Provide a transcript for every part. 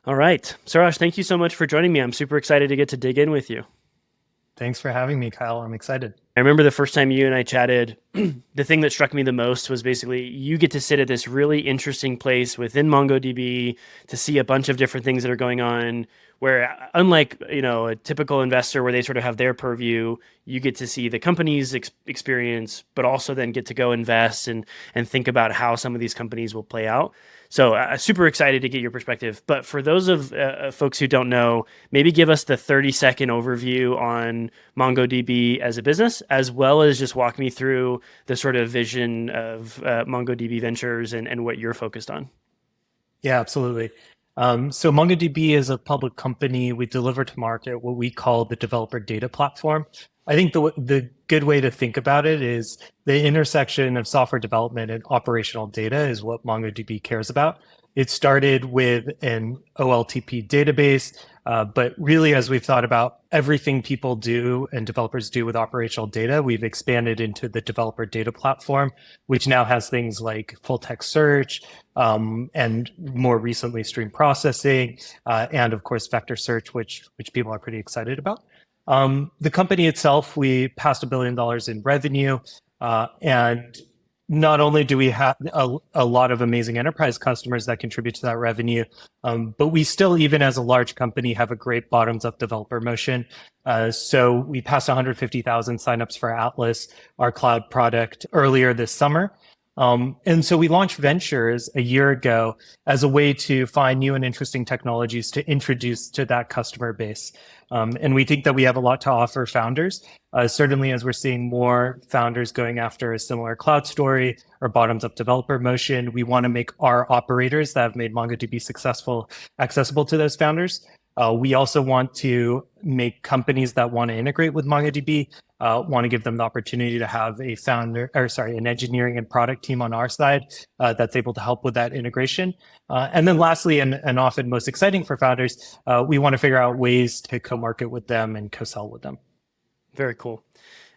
All right. Suraj, thank you so much for joining me. I'm super excited to get to dig in with you. Thanks for having me, Kyle. I'm excited. I remember the first time you and I chatted, the thing that struck me the most was basically you get to sit at this really interesting place within MongoDB to see a bunch of different things that are going on. Where, unlike a typical investor where they sort of have their purview, you get to see the company's experience, but also then get to go invest and think about how some of these companies will play out. So, super excited to get your perspective. But for those of folks who don't know, maybe give us the 30-second overview on MongoDB as a business, as well as just walk me through the sort of vision of MongoDB Ventures and what you're focused on. Yeah, absolutely. So MongoDB is a public company. We deliver to market what we call the developer data platform. I think the good way to think about it is the intersection of software development and operational data is what MongoDB cares about. It started with an OLTP database, but really, as we've thought about everything people do and developers do with operational data, we've expanded into the developer data platform, which now has things like full text search, and more recently stream processing, and of course vector search, which people are pretty excited about. The company itself, we passed $1 billion in revenue, and not only do we have a lot of amazing enterprise customers that contribute to that revenue, but we still, even as a large company, have a great bottoms-up developer motion. So we passed 150,000 signups for Atlas, our cloud product, earlier this summer. And so we launched Ventures a year ago as a way to find new and interesting technologies to introduce to that customer base. And we think that we have a lot to offer founders, certainly as we're seeing more founders going after a similar cloud story or bottoms-up developer motion. We want to make our operators that have made MongoDB successful accessible to those founders. We also want to make companies that want to integrate with MongoDB, want to give them the opportunity to have an engineering and product team on our side that's able to help with that integration. And then lastly, and often most exciting for founders, we want to figure out ways to co-market with them and co-sell with them. Very cool.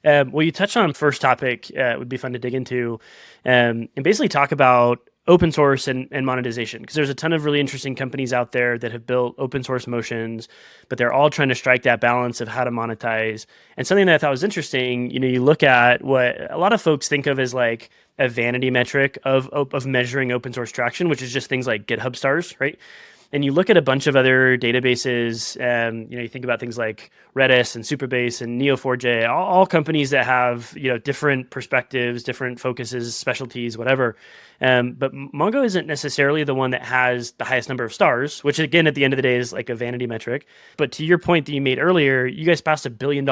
Well, you touched on first topic. It would be fun to dig into and basically talk about open source and monetization, because there's a ton of really interesting companies out there that have built open source motions, but they're all trying to strike that balance of how to monetize. And something that I thought was interesting, you look at what a lot of folks think of as like a vanity metric of measuring open source traction, which is just things like GitHub stars, right? And you look at a bunch of other databases, you think about things like Redis and Supabase and Neo4j, all companies that have, different perspectives, different focuses, specialties, whatever. But Mongo isn't necessarily the one that has the highest number of stars, which again, at the end of the day is like a vanity metric. But to your point that you made earlier, you guys passed $1 billion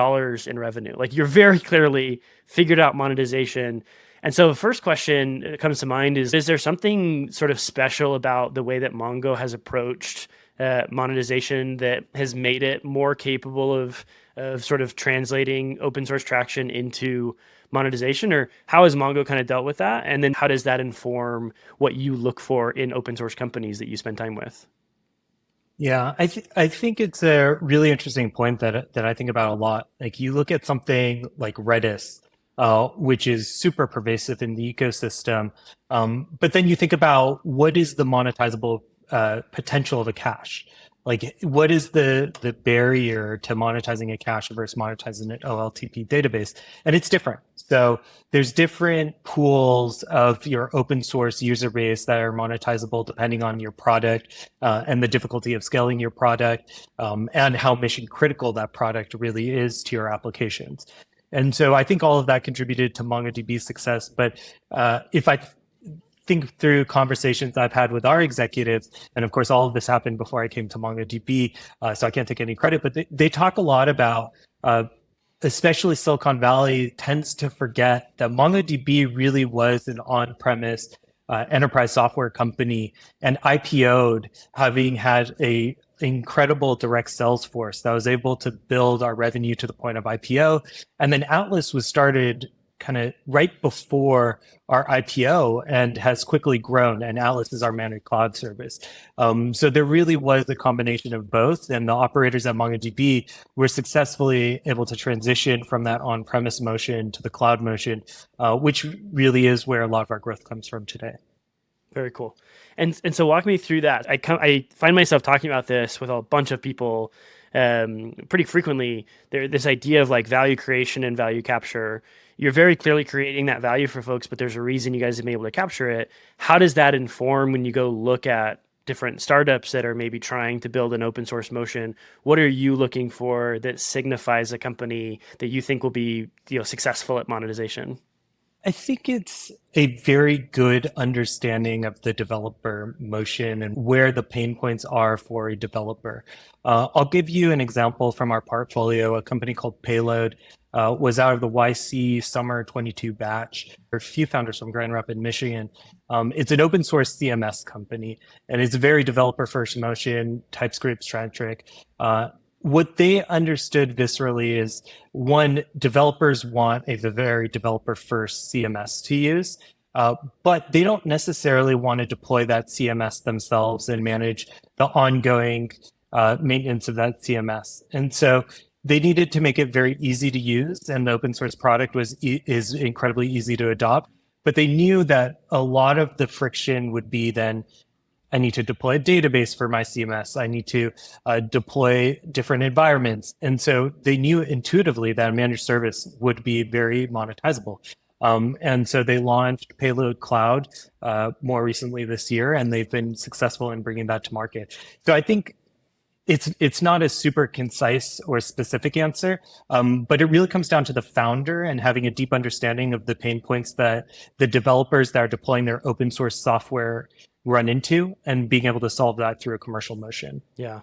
in revenue. Like you're very clearly figured out monetization. And so the first question that comes to mind is there something sort of special about the way that Mongo has approached monetization that has made it more capable of sort of translating open source traction into monetization? Or how has Mongo kind of dealt with that? And then how does that inform what you look for in open source companies that you spend time with? Yeah, I think it's a really interesting point that I think about a lot. Like you look at something like Redis, which is super pervasive in the ecosystem. But then you think about what is the monetizable potential of a cache? Like, what is the barrier to monetizing a cache versus monetizing an OLTP database? And it's different. So there's different pools of your open source user base that are monetizable depending on your product and the difficulty of scaling your product and how mission critical that product really is to your applications. And so I think all of that contributed to MongoDB's success. But if I think through conversations I've had with our executives, and of course, all of this happened before I came to MongoDB, so I can't take any credit, but they talk a lot about, especially Silicon Valley tends to forget that MongoDB really was an on-premise enterprise software company and IPO'd, having had a incredible direct sales force that was able to build our revenue to the point of IPO. And then Atlas was started kind of right before our IPO and has quickly grown. And Atlas is our managed cloud service. So there really was a combination of both. And the operators at MongoDB were successfully able to transition from that on-premise motion to the cloud motion, which really is where a lot of our growth comes from today. Very cool. And so walk me through that. I find myself talking about this with a bunch of people pretty frequently. This idea of like value creation and value capture. You're very clearly creating that value for folks, but there's a reason you guys have been able to capture it. How does that inform when you go look at different startups that are maybe trying to build an open source motion? What are you looking for that signifies a company that you think will be, successful at monetization? I think it's a very good understanding of the developer motion and where the pain points are for a developer. I'll give you an example from our portfolio. A company called Payload was out of the YC Summer 22 batch. There are a few founders from Grand Rapids, Michigan. It's an open source CMS company, and it's a very developer first motion, TypeScript centric. What they understood viscerally is, one, developers want a very developer first CMS to use, but they don't necessarily want to deploy that CMS themselves and manage the ongoing maintenance of that CMS. And so they needed to make it very easy to use, and the open source product is incredibly easy to adopt. But they knew that a lot of the friction would be then, I need to deploy a database for my CMS. I need to deploy different environments. And so they knew intuitively that a managed service would be very monetizable. And so they launched Payload Cloud more recently this year, and they've been successful in bringing that to market. So I think it's not a super concise or specific answer, but it really comes down to the founder and having a deep understanding of the pain points that the developers that are deploying their open source software run into, and being able to solve that through a commercial motion. Yeah.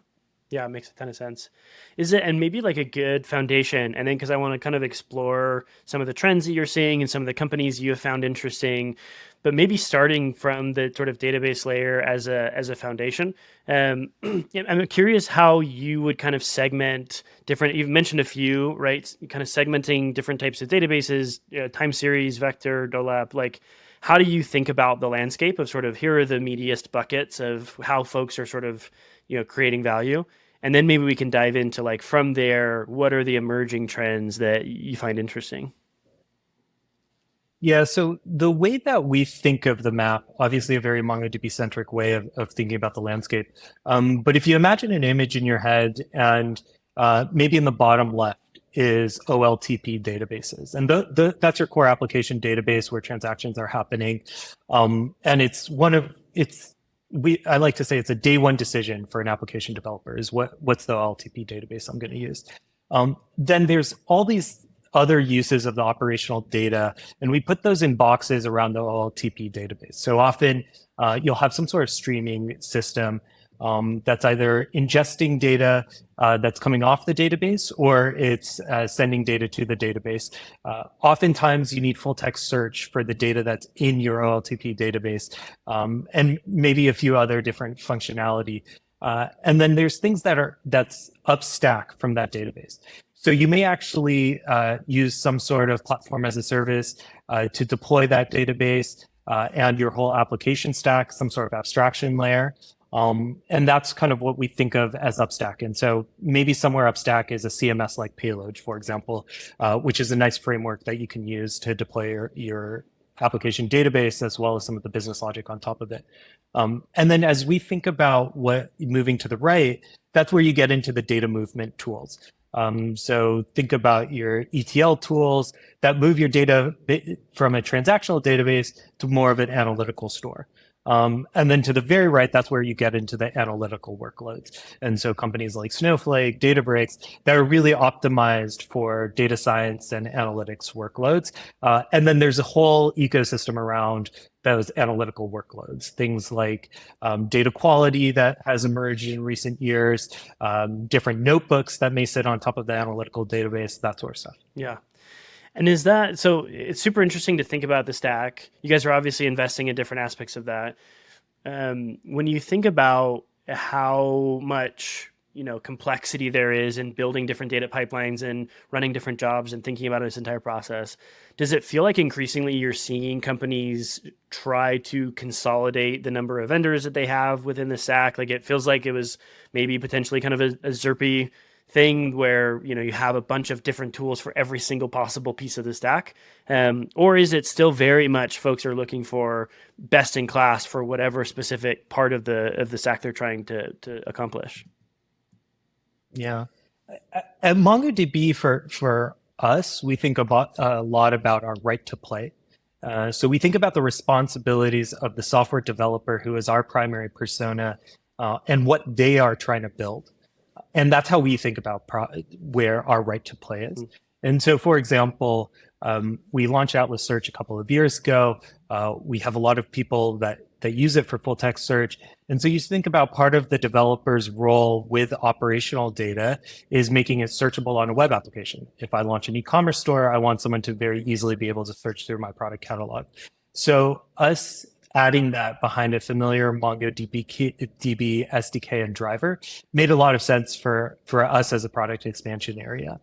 Yeah, it makes a ton of sense. Is it, and maybe like a good foundation, and then because I want to kind of explore some of the trends that you're seeing and some of the companies you have found interesting, but maybe starting from the sort of database layer as a foundation. I'm curious how you would kind of segment different. You've mentioned a few, right? Kind of segmenting different types of databases, time series, vector, dolap. Like, how do you think about the landscape of sort of here are the meatiest buckets of how folks are sort of creating value, and then maybe we can dive into like from there, what are the emerging trends that you find interesting? Yeah, so the way that we think of the map, obviously a very MongoDB centric way of thinking about the landscape. But if you imagine an image in your head, and maybe in the bottom left is OLTP databases. And that's your core application database where transactions are happening. And I like to say it's a day one decision for an application developer is what's the OLTP database I'm going to use. Then there's all these other uses of the operational data, and we put those in boxes around the OLTP database. So often you'll have some sort of streaming system that's either ingesting data that's coming off the database, or it's sending data to the database. Oftentimes you need full text search for the data that's in your OLTP database, and maybe a few other different functionality. And then there's things that's upstack from that database. So you may actually use some sort of platform as a service to deploy that database and your whole application stack, some sort of abstraction layer. And that's kind of what we think of as upstack. And so maybe somewhere upstack is a CMS like Payload, for example, which is a nice framework that you can use to deploy your application database, as well as some of the business logic on top of it. And then as we think about what moving to the right, that's where you get into the data movement tools. So think about your ETL tools that move your data from a transactional database to more of an analytical store. And then to the very right, that's where you get into the analytical workloads. And so companies like Snowflake, Databricks, that are really optimized for data science and analytics workloads. And then there's a whole ecosystem around those analytical workloads, things like data quality that has emerged in recent years, different notebooks that may sit on top of the analytical database, that sort of stuff. Yeah. And is that so? It's super interesting to think about the stack. You guys are obviously investing in different aspects of that. When you think about how much complexity there is in building different data pipelines and running different jobs and thinking about this entire process, does it feel like increasingly you're seeing companies try to consolidate the number of vendors that they have within the stack? Like it feels like it was maybe potentially kind of a ZERPy thing where you have a bunch of different tools for every single possible piece of the stack, or is it still very much folks are looking for best in class for whatever specific part of the stack they're trying to accomplish? Yeah. At MongoDB, for us, we think about a lot about our right to play. So we think about the responsibilities of the software developer, who is our primary persona, and what they are trying to build. And that's how we think about where our right to play is. And so, for example, we launched Atlas Search a couple of years ago. We have a lot of people that use it for full text search. And so you think about part of the developer's role with operational data is making it searchable on a web application. If I launch an e-commerce store, I want someone to very easily be able to search through my product catalog. So us adding that behind a familiar MongoDB SDK and driver made a lot of sense for us as a product expansion area.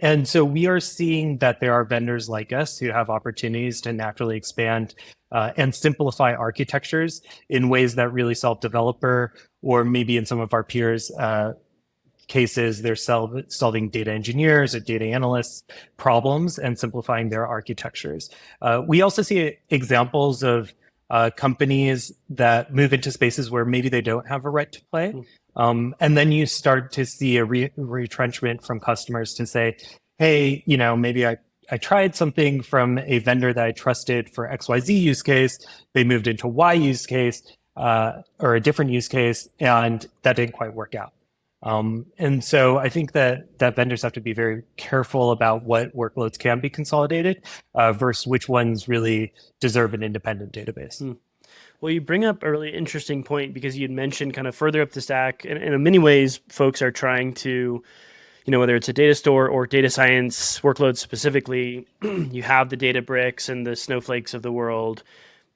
And so we are seeing that there are vendors like us who have opportunities to naturally expand and simplify architectures in ways that really solve developer, or maybe in some of our peers' cases, they're solving data engineers or data analysts problems and simplifying their architectures. We also see examples of companies that move into spaces where maybe they don't have a right to play. And then you start to see a retrenchment from customers to say, hey, maybe I tried something from a vendor that I trusted for XYZ use case. They moved into Y use case or a different use case, and that didn't quite work out. And so I think that vendors have to be very careful about what workloads can be consolidated versus which ones really deserve an independent database. Well, you bring up a really interesting point, because you'd mentioned kind of further up the stack, and in many ways, folks are trying to, whether it's a data store or data science workloads specifically, you have the Databricks and the Snowflakes of the world.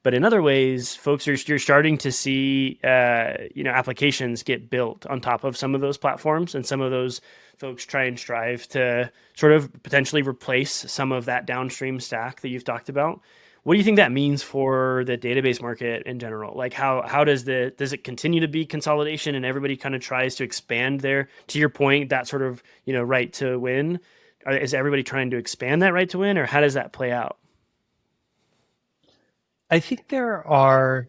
But in other ways, you're starting to see, applications get built on top of some of those platforms, and some of those folks try and strive to sort of potentially replace some of that downstream stack that you've talked about. What do you think that means for the database market in general? Like how does it continue to be consolidation and everybody kind of tries to expand their, to your point, that sort of, right to win? Is everybody trying to expand that right to win, or how does that play out? I think there are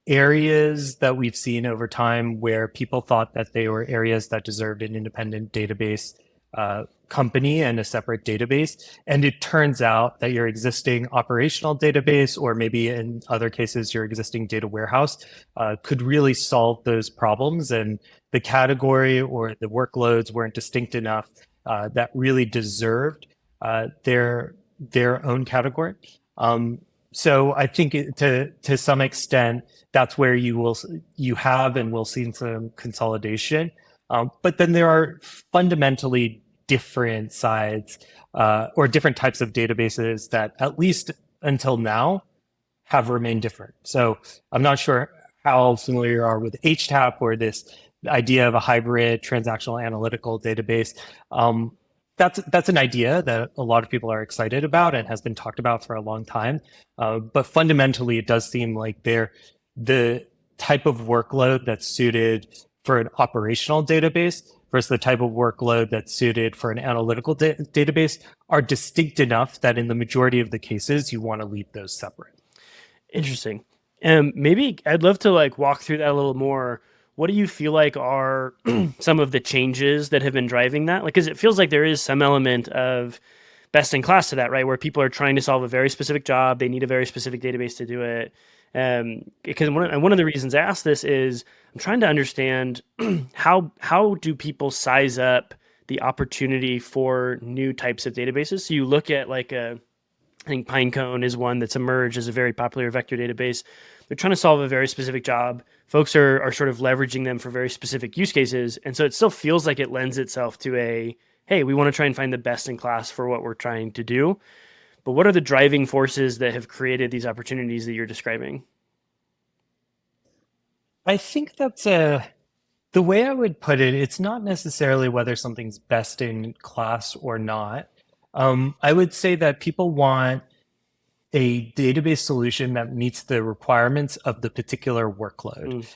areas that we've seen over time where people thought that they were areas that deserved an independent database company and a separate database. And it turns out that your existing operational database, or maybe in other cases, your existing data warehouse, could really solve those problems. And the category or the workloads weren't distinct enough that really deserved their own category. So I think to some extent, that's where you have and will see some consolidation. But then there are fundamentally different sides or different types of databases that, at least until now, have remained different. So I'm not sure how familiar you are with HTAP or this idea of a hybrid transactional analytical database. That's an idea that a lot of people are excited about and has been talked about for a long time. But fundamentally, it does seem like the type of workload that's suited for an operational database versus the type of workload that's suited for an analytical database are distinct enough that in the majority of the cases, you want to leave those separate. Interesting. Maybe I'd love to walk through that a little more. What do you feel like are some of the changes that have been driving that? Because it feels like there is some element of best in class to that, right? Where people are trying to solve a very specific job. They need a very specific database to do it. Because one of the reasons I ask this is I'm trying to understand how do people size up the opportunity for new types of databases? So you look at I think Pinecone is one that's emerged as a very popular vector database. They're trying to solve a very specific job. Folks are sort of leveraging them for very specific use cases. And so it still feels like it lends itself to hey, we want to try and find the best in class for what we're trying to do. But what are the driving forces that have created these opportunities that you're describing? I think that's the way I would put it. It's not necessarily whether something's best in class or not. I would say that people want a database solution that meets the requirements of the particular workload.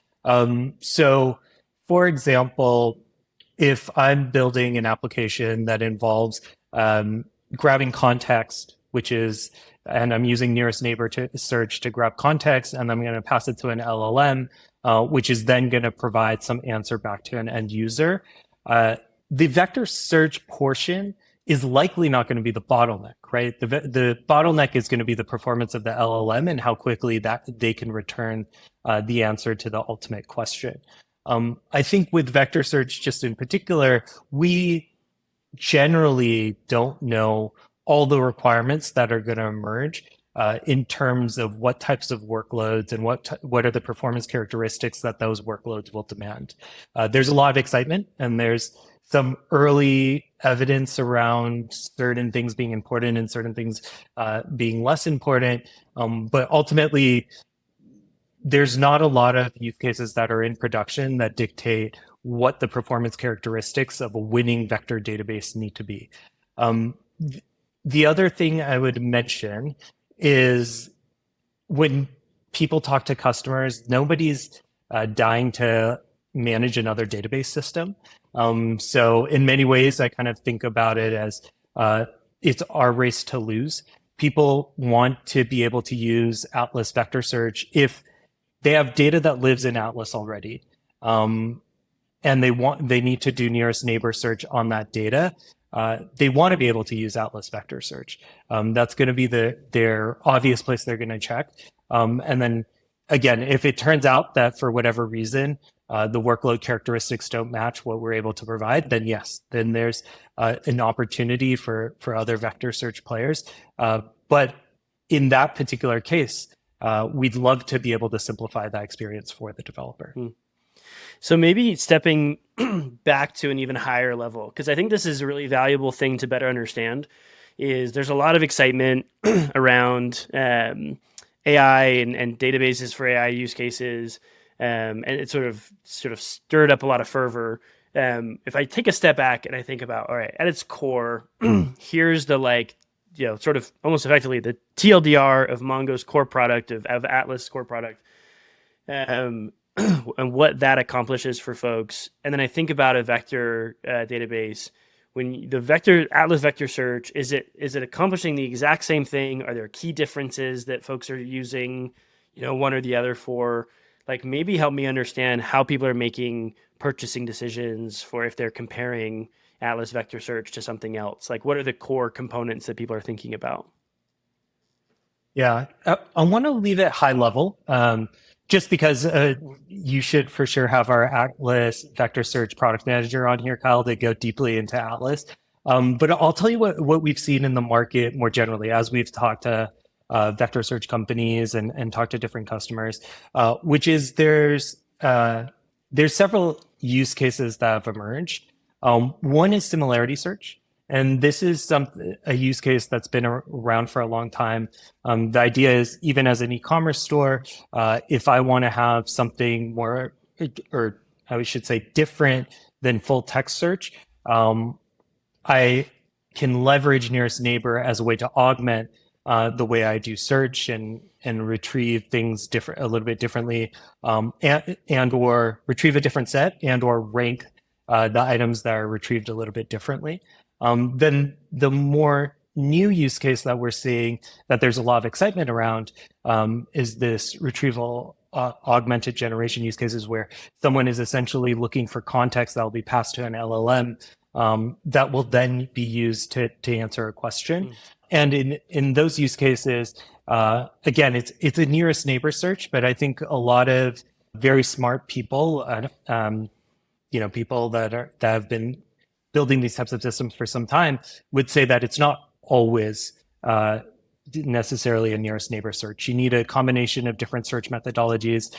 So, for example, if I'm building an application that involves grabbing context, and I'm using nearest neighbor to search to grab context, and I'm going to pass it to an LLM, which is then going to provide some answer back to an end user. The vector search portion is likely not going to be the bottleneck, right? The bottleneck is going to be the performance of the LLM and how quickly that they can return the answer to the ultimate question. I think with vector search, just in particular, we generally don't know all the requirements that are going to emerge in terms of what types of workloads and what are the performance characteristics that those workloads will demand. There's a lot of excitement, and there's some early evidence around certain things being important and certain things being less important. But ultimately, there's not a lot of use cases that are in production that dictate what the performance characteristics of a winning vector database need to be. The other thing I would mention is when people talk to customers, nobody's dying to manage another database system. So in many ways, I kind of think about it as it's our race to lose. People want to be able to use Atlas vector search if they have data that lives in Atlas already. And they need to do nearest neighbor search on that data. They want to be able to use Atlas vector search. That's going to be their obvious place they're going to check. And then again, if it turns out that for whatever reason, the workload characteristics don't match what we're able to provide, then yes, then there's an opportunity for other vector search players. But in that particular case, we'd love to be able to simplify that experience for the developer. So maybe stepping back to an even higher level, because I think this is a really valuable thing to better understand, is there's a lot of excitement around AI and databases for AI use cases, and it sort of stirred up a lot of fervor. If I take a step back and I think about, all right, at its core, here's the sort of almost effectively the TLDR of Mongo's core product, of Atlas core product. And what that accomplishes for folks. And then I think about a vector database. When the Atlas vector search, is it accomplishing the exact same thing? Are there key differences that folks are using, one or the other for? Like, maybe help me understand how people are making purchasing decisions for if they're comparing Atlas vector search to something else. Like, what are the core components that people are thinking about? Yeah, I want to leave it high level. Just because you should for sure have our Atlas vector search product manager on here, Kyle, to go deeply into Atlas. But I'll tell you what we've seen in the market more generally as we've talked to vector search companies and talked to different customers, which is there's several use cases that have emerged. One is similarity search. And this is a use case that's been around for a long time. The idea is, even as an e-commerce store, if I want to have something more, or I should say different than full text search, I can leverage nearest neighbor as a way to augment the way I do search and retrieve things a little bit differently, and or retrieve a different set and or rank the items that are retrieved a little bit differently. Then the more new use case that we're seeing that there's a lot of excitement around is this retrieval augmented generation use cases where someone is essentially looking for context that will be passed to an LLM that will then be used to answer a question. And in those use cases, again, it's a nearest neighbor search, but I think a lot of very smart people, people that have been building these types of systems for some time would say that it's not always necessarily a nearest neighbor search. You need a combination of different search methodologies,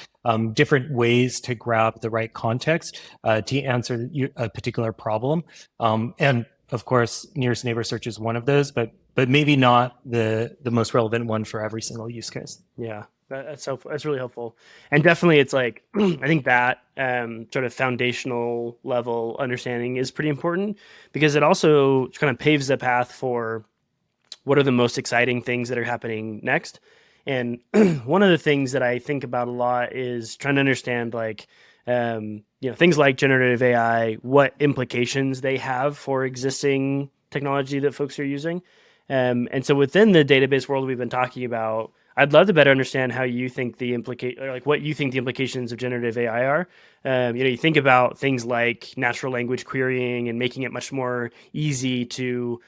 different ways to grab the right context to answer a particular problem. And of course, nearest neighbor search is one of those, but maybe not the most relevant one for every single use case. Yeah. That's helpful. That's really helpful. And definitely it's like, I think that sort of foundational level understanding is pretty important, because it also kind of paves the path for what are the most exciting things that are happening next. And one of the things that I think about a lot is trying to understand, like, things like generative AI, what implications they have for existing technology that folks are using. And so within the database world we've been talking about, I'd love to better understand how you think what you think the implications of generative AI are. You think about things like natural language querying and making it much more easy to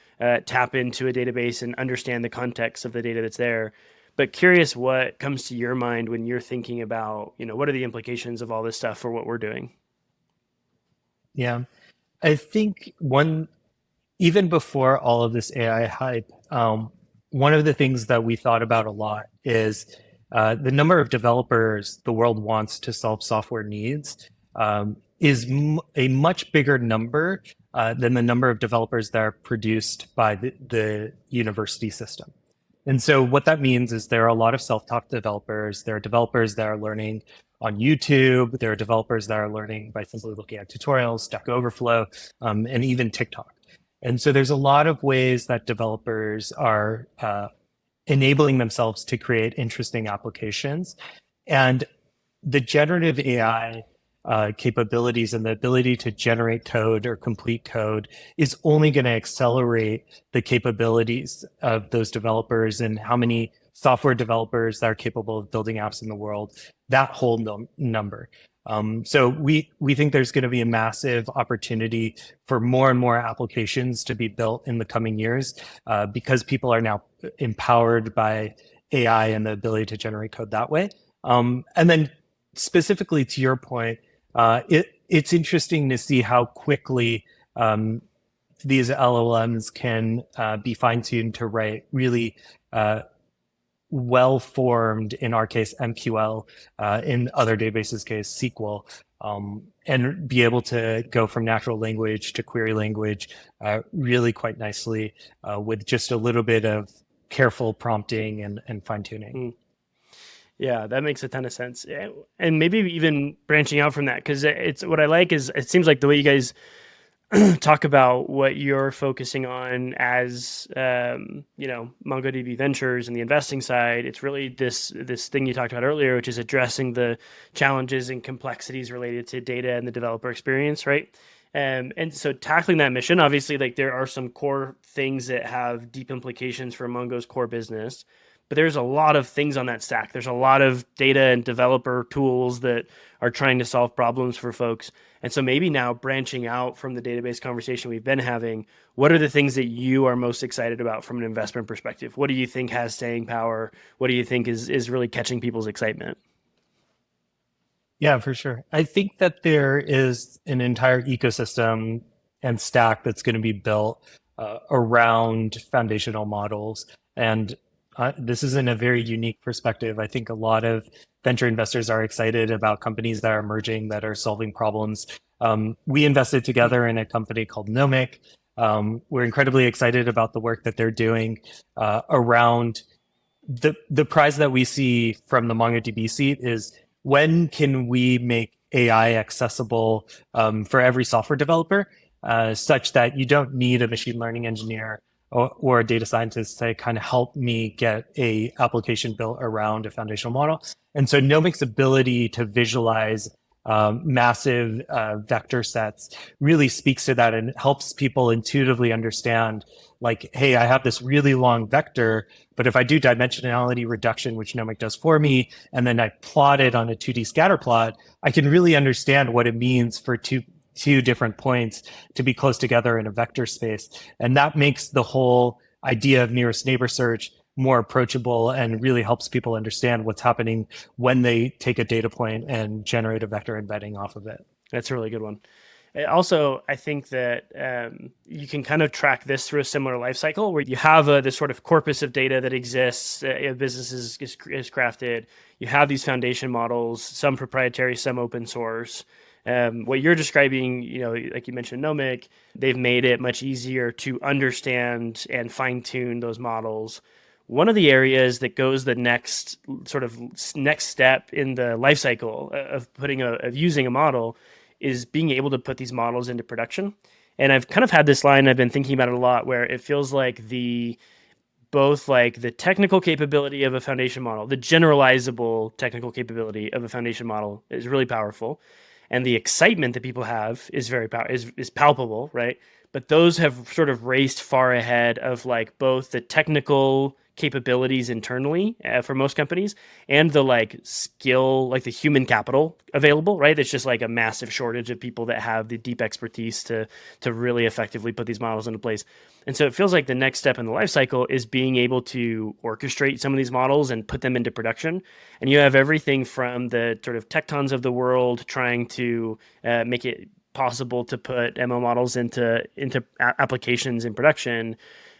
tap into a database and understand the context of the data that's there. But curious what comes to your mind when you're thinking about, what are the implications of all this stuff for what we're doing? Yeah, I think even before all of this AI hype, one of the things that we thought about a lot is the number of developers the world wants to solve software needs is a much bigger number than the number of developers that are produced by the university system. And so what that means is there are a lot of self-taught developers. There are developers that are learning on YouTube. There are developers that are learning by simply looking at tutorials, Stack Overflow, and even TikTok. And so there's a lot of ways that developers are enabling themselves to create interesting applications. And the generative AI capabilities and the ability to generate code or complete code is only going to accelerate the capabilities of those developers and how many software developers that are capable of building apps in the world, that whole number. So we think there's going to be a massive opportunity for more and more applications to be built in the coming years because people are now empowered by AI and the ability to generate code that way. And then specifically to your point, it's interesting to see how quickly these LLMs can be fine-tuned to write really well-formed, in our case, MQL, in other databases case, SQL, and be able to go from natural language to query language really quite nicely with just a little bit of careful prompting and fine-tuning. Mm. Yeah, that makes a ton of sense. And maybe even branching out from that, because it's what I like is it seems like the way you guys talk about what you're focusing on as MongoDB Ventures and the investing side. It's really this thing you talked about earlier, which is addressing the challenges and complexities related to data and the developer experience, right? And so tackling that mission, obviously, like there are some core things that have deep implications for Mongo's core business, but there's a lot of things on that stack. There's a lot of data and developer tools that are trying to solve problems for folks. And so maybe now branching out from the database conversation we've been having, what are the things that you are most excited about from an investment perspective? What do you think has staying power? What do you think is really catching people's excitement? Yeah, for sure. I think that there is an entire ecosystem and stack that's going to be built around foundational models. And this is in a very unique perspective. I think a lot of venture investors are excited about companies that are emerging, that are solving problems. We invested together in a company called Nomic. We're incredibly excited about the work that they're doing around the prize that we see from the MongoDB seat is when can we make AI accessible for every software developer such that you don't need a machine learning engineer or a data scientist to kind of help me get a application built around a foundational model. And so Nomic's ability to visualize massive vector sets really speaks to that and helps people intuitively understand like, hey, I have this really long vector, but if I do dimensionality reduction, which Nomic does for me, and then I plot it on a 2D scatter plot, I can really understand what it means for two different points to be close together in a vector space. And that makes the whole idea of nearest neighbor search more approachable and really helps people understand what's happening when they take a data point and generate a vector embedding off of it. That's a really good one. Also, I think that you can kind of track this through a similar life cycle where you have this sort of corpus of data that exists, a business is crafted. You have these foundation models, some proprietary, some open source. What you're describing, like you mentioned, Nomic, they've made it much easier to understand and fine tune those models. One of the areas that goes the next step in the life cycle of using a model is being able to put these models into production. And I've kind of had this line, I've been thinking about it a lot, where it feels like both like the technical capability of a foundation model, the generalizable technical capability of a foundation model is really powerful. and the excitement that people have is is palpable, right? But those have sort of raced far ahead of like both the technical capabilities internally for most companies and the like skill, like the human capital available, right? There's just like a massive shortage of people that have the deep expertise to really effectively put these models into place. And so it feels like the next step in the life cycle is being able to orchestrate some of these models and put them into production. And you have everything from the sort of tectons of the world trying to make it possible to put ML models into applications in production.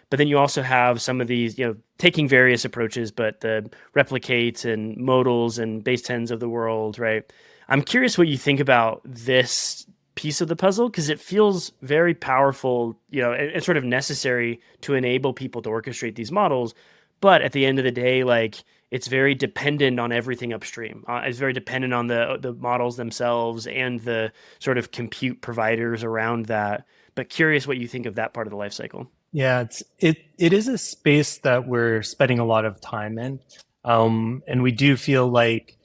But then you also have some of these, taking various approaches, but the replicates and modals and base tens of the world, right? I'm curious what you think about this piece of the puzzle because it feels very powerful, and sort of necessary to enable people to orchestrate these models. But at the end of the day, like it's very dependent on everything upstream. It's very dependent on the models themselves and the sort of compute providers around that. But curious what you think of that part of the life cycle. Yeah, it is a space that we're spending a lot of time in, and we do feel like,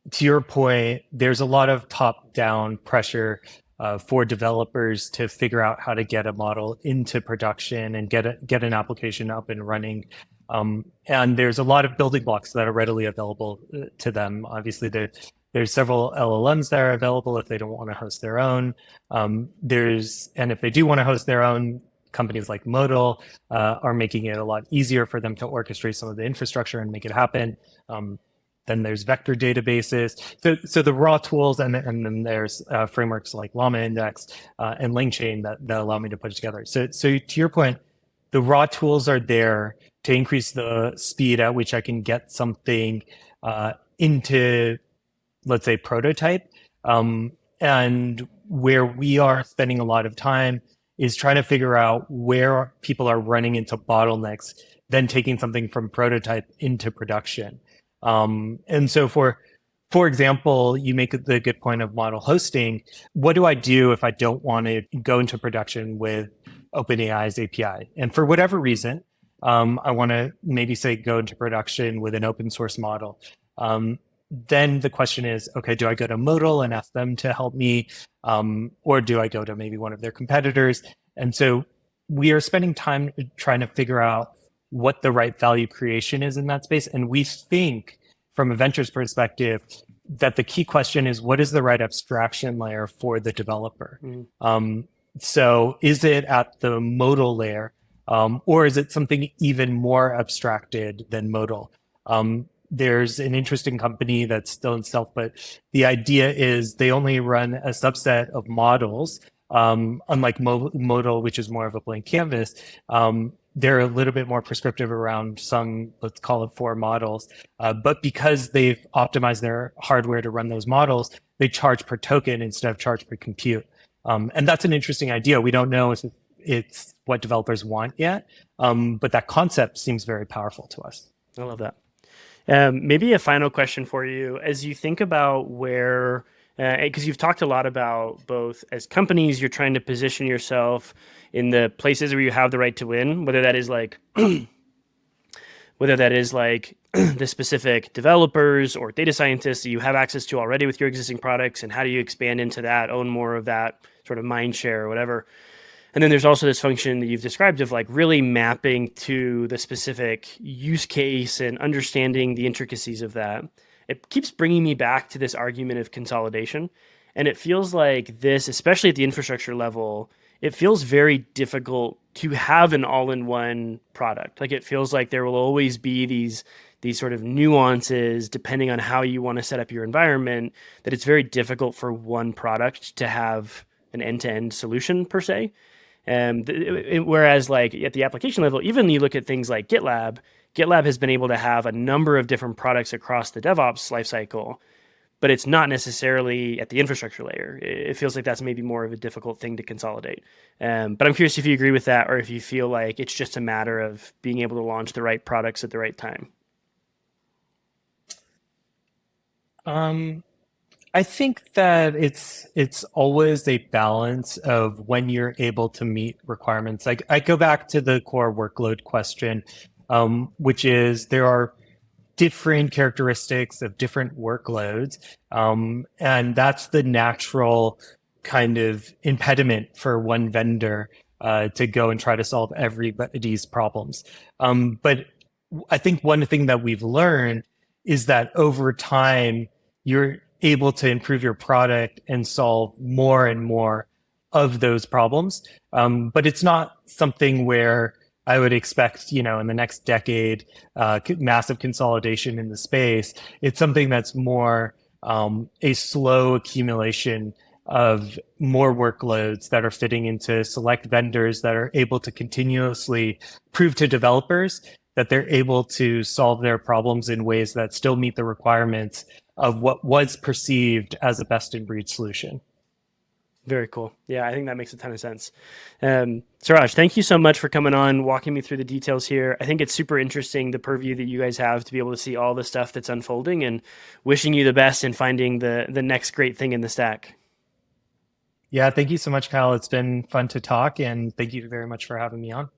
to your point, there's a lot of top-down pressure for developers to figure out how to get a model into production and get an application up and running. And there's a lot of building blocks that are readily available to them. Obviously, there's several LLMs that are available if they don't want to host their own. And if they do want to host their own, companies like Modal are making it a lot easier for them to orchestrate some of the infrastructure and make it happen. Then there's vector databases. So the raw tools, and then there's frameworks like Llama Index and LangChain that allow me to put it together. So to your point, the raw tools are there to increase the speed at which I can get something into, let's say, prototype. And where we are spending a lot of time is trying to figure out where people are running into bottlenecks, then taking something from prototype into production. And so for example, you make the good point of model hosting. What do I do if I don't want to go into production with OpenAI's API? And for whatever reason, I want to maybe say go into production with an open source model. Then the question is, okay, do I go to Modal and ask them to help me? Or do I go to maybe one of their competitors? And so we are spending time trying to figure out what the right value creation is in that space. And we think from a ventures perspective that the key question is, what is the right abstraction layer for the developer? So is it at the modal layer, or is it something even more abstracted than modal? There's an interesting company that's still in stealth, but the idea is they only run a subset of models, unlike modal, which is more of a blank canvas. They're a little bit more prescriptive around some, let's call it 4 models. But because they've optimized their hardware to run those models, they charge per token instead of charge per compute. And that's an interesting idea. We don't know if it's what developers want yet, but that concept seems very powerful to us. I love that. Maybe a final question for you as you think about where, because you've talked a lot about both as companies, you're trying to position yourself in the places where you have the right to win, whether that is like, the specific developers or data scientists that you have access to already with your existing products, and how do you expand into that, own more of that sort of mind share or whatever. And then there's also this function that you've described of like really mapping to the specific use case and understanding the intricacies of that. It keeps bringing me back to this argument of consolidation. And it feels like this, especially at the infrastructure level, it feels very difficult to have an all-in-one product. Like it feels like there will always be these sort of nuances depending on how you want to set up your environment, that it's very difficult for one product to have an end-to-end solution per se. Whereas like at the application level, even you look at things like GitLab has been able to have a number of different products across the DevOps lifecycle, but it's not necessarily at the infrastructure layer. It feels like that's maybe more of a difficult thing to consolidate. But I'm curious if you agree with that, or if you feel like it's just a matter of being able to launch the right products at the right time. I think that it's always a balance of when you're able to meet requirements. I go back to the core workload question, which is there are different characteristics of different workloads. And that's the natural kind of impediment for one vendor to go and try to solve everybody's problems. But I think one thing that we've learned is that over time, you're able to improve your product and solve more and more of those problems. But it's not something where I would expect, in the next decade, massive consolidation in the space. It's something that's more a slow accumulation of more workloads that are fitting into select vendors that are able to continuously prove to developers that they're able to solve their problems in ways that still meet the requirements of what was perceived as a best in breed solution. Very cool. Yeah, I think that makes a ton of sense. Suraj, thank you so much for coming on, walking me through the details here. I think it's super interesting, the purview that you guys have to be able to see all the stuff that's unfolding, and wishing you the best in finding the next great thing in the stack. Yeah, thank you so much, Kyle. It's been fun to talk, and thank you very much for having me on.